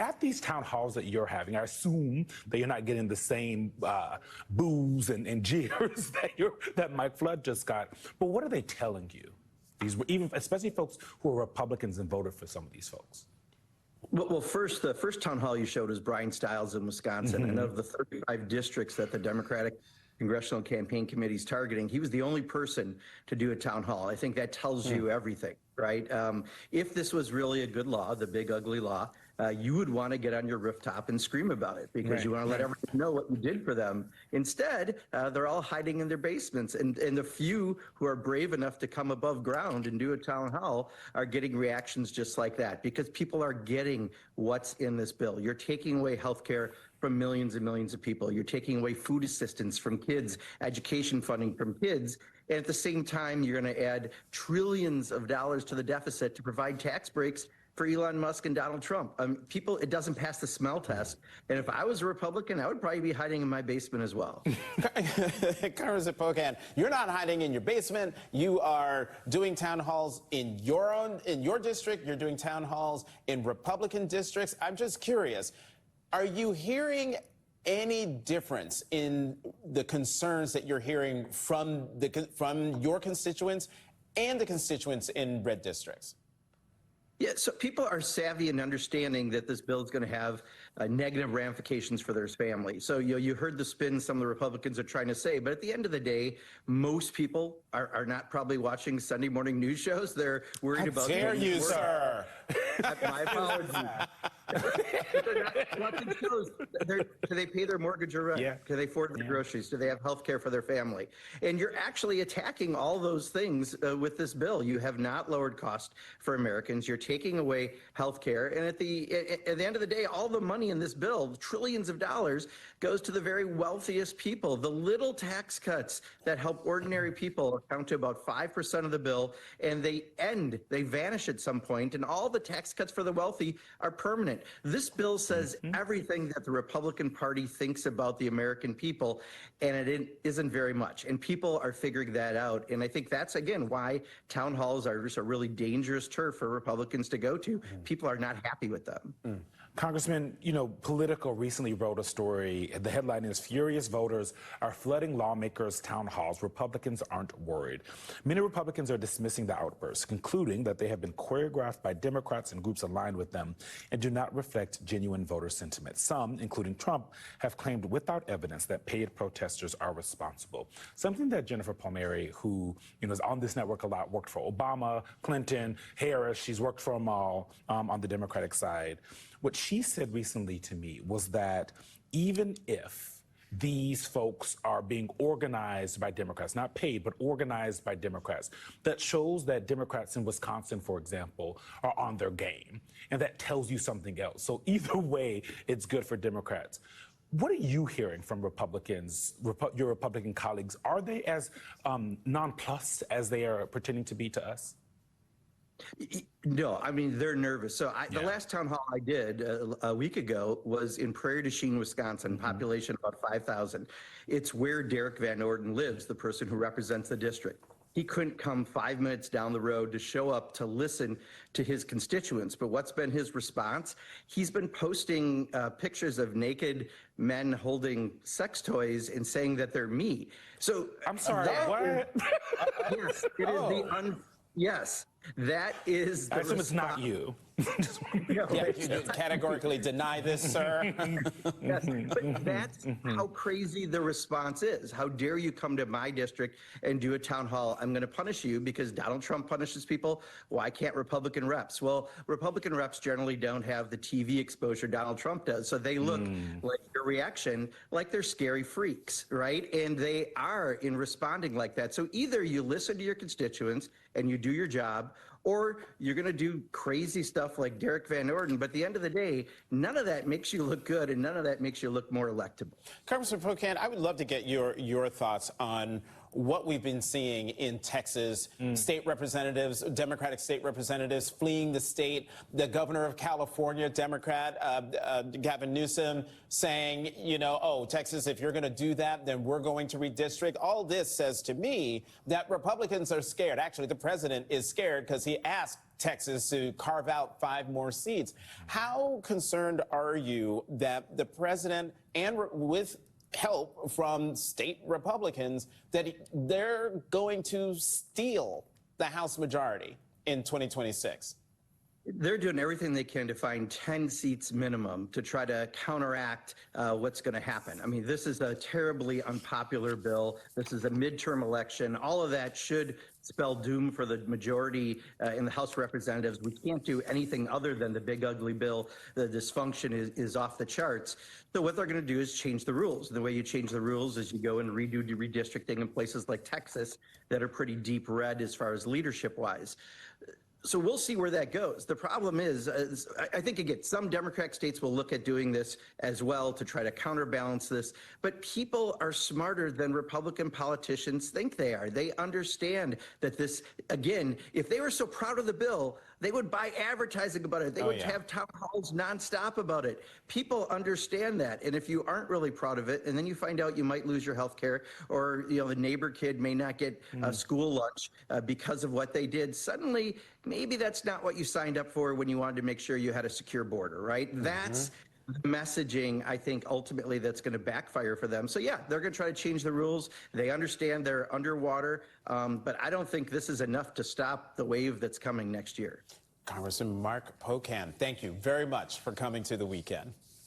at these town halls that you're having, I assume that you're not getting the same boos and jeers that Mike Flood just got. But what are they telling you? Especially folks who are Republicans and voted for some of these folks. Well, first, the first town hall you showed was Brian Stiles in Wisconsin, and of the 35 districts that the Democratic Congressional Campaign Committee is targeting, he was the only person to do a town hall. I think that tells you everything, right? If this was really a good law, the big ugly law, you would want to get on your rooftop and scream about it because you want to let everyone know what you did for them. Instead, they're all hiding in their basements, and the few who are brave enough to come above ground and do a town hall are getting reactions just like that because people are getting what's in this bill. You're taking away health care from millions and millions of people. You're taking away food assistance from kids, education funding from kids, and at the same time, you're going to add trillions of dollars to the deficit to provide tax breaks for Elon Musk and Donald Trump. People, it doesn't pass the smell test. And if I was a Republican, I would probably be hiding in my basement as well. Congressman Pocan, you're not hiding in your basement. You are doing town halls in your district. You're doing town halls in Republican districts. I'm just curious, are you hearing any difference in the concerns that you're hearing from your constituents and the constituents in red districts? Yeah, so people are savvy in understanding that this bill is going to have negative ramifications for their family. So you heard the spin some of the Republicans are trying to say, but at the end of the day, most people are not probably watching Sunday morning news shows. They're worried about. How dare you, sir? My apologies. They're not watching shows. Do they pay their mortgage or rent? Yeah. Do they afford their groceries? Do they have health care for their family? And you're actually attacking all those things with this bill. You have not lowered cost for Americans. You're taking away health care. And at the end of the day, all the money in this bill, trillions of dollars, goes to the very wealthiest people. The little tax cuts that help ordinary people account to about 5% of the bill, and they vanish at some point, and all the tax cuts for the wealthy are permanent. This bill says everything that the Republican Party thinks about the American people, and it isn't very much. And people are figuring that out. And I think that's, again, why town halls are just a really dangerous turf for Republicans to go to. People are not happy with them. Congressman, Politico recently wrote a story. The headline is, "Furious voters are flooding lawmakers' town halls. Republicans aren't worried." Many Republicans are dismissing the outbursts, concluding that they have been choreographed by Democrats and groups aligned with them and do not reflect genuine voter sentiment. Some, including Trump, have claimed without evidence that paid protesters are responsible. Something that Jennifer Palmieri, who is on this network a lot, worked for Obama, Clinton, Harris. She's worked for them all on the Democratic side. What she said recently to me was that even if these folks are being organized by Democrats, not paid, but organized by Democrats, that shows that Democrats in Wisconsin, for example, are on their game. And that tells you something else. So either way, it's good for Democrats. What are you hearing from Republicans, your Republican colleagues? Are they as nonplussed as they are pretending to be to us? No, I mean, they're nervous. So the last town hall I did a week ago was in Prairie du Chien, Wisconsin, population about 5,000. It's where Derek Van Orden lives, the person who represents the district. He couldn't come 5 minutes down the road to show up to listen to his constituents. But what's been his response? He's been posting pictures of naked men holding sex toys and saying that they're me. So I'm sorry, what? Yes, it is yes. That is the I assume it's not you. Yeah, you categorically deny this, sir. Yes, but that's how crazy the response is. How dare you come to my district and do a town hall? I'm going to punish you because Donald Trump punishes people. Why can't Republican reps? Well, Republican reps generally don't have the TV exposure Donald Trump does. So they look like your reaction, like they're scary freaks, right? And they are in responding like that. So either you listen to your constituents and you do your job, or you're going to do crazy stuff like Derek Van Orden. But at the end of the day, none of that makes you look good, and none of that makes you look more electable. Congressman Pocan, I would love to get your thoughts on what we've been seeing in Texas, state representatives, Democratic state representatives fleeing the state, the governor of California, Democrat, Gavin Newsom, saying, oh, Texas, if you're going to do that, then we're going to redistrict. All this says to me that Republicans are scared. Actually, the president is scared because he asked Texas to carve out 5 more seats. How concerned are you that the president, and with help from state Republicans, that they're going to steal the House majority in 2026? They're doing everything they can to find 10 seats minimum to try to counteract what's going to happen. I mean, this is a terribly unpopular bill. This is a midterm election. All of that should spell doom for the majority in the House of Representatives. We can't do anything other than the big ugly bill. The dysfunction is off the charts. So what they're going to do is change the rules. The way you change the rules is you go and redo redistricting in places like Texas that are pretty deep red as far as leadership-wise. So we'll see where that goes. The problem is I think, again, some Democratic states will look at doing this as well to try to counterbalance this. But people are smarter than Republican politicians think they are. They understand that this, again, if they were so proud of the bill, they would buy advertising about it. They would have town halls nonstop about it. People understand that. And if you aren't really proud of it, and then you find out you might lose your health care, or the neighbor kid may not get school lunch because of what they did, suddenly maybe that's not what you signed up for when you wanted to make sure you had a secure border, right? That's the messaging, I think, ultimately that's going to backfire for them. So yeah, they're going to try to change the rules. They understand they're underwater, but I don't think this is enough to stop the wave that's coming next year. Congressman Mark Pocan, thank you very much for coming to The Weekend.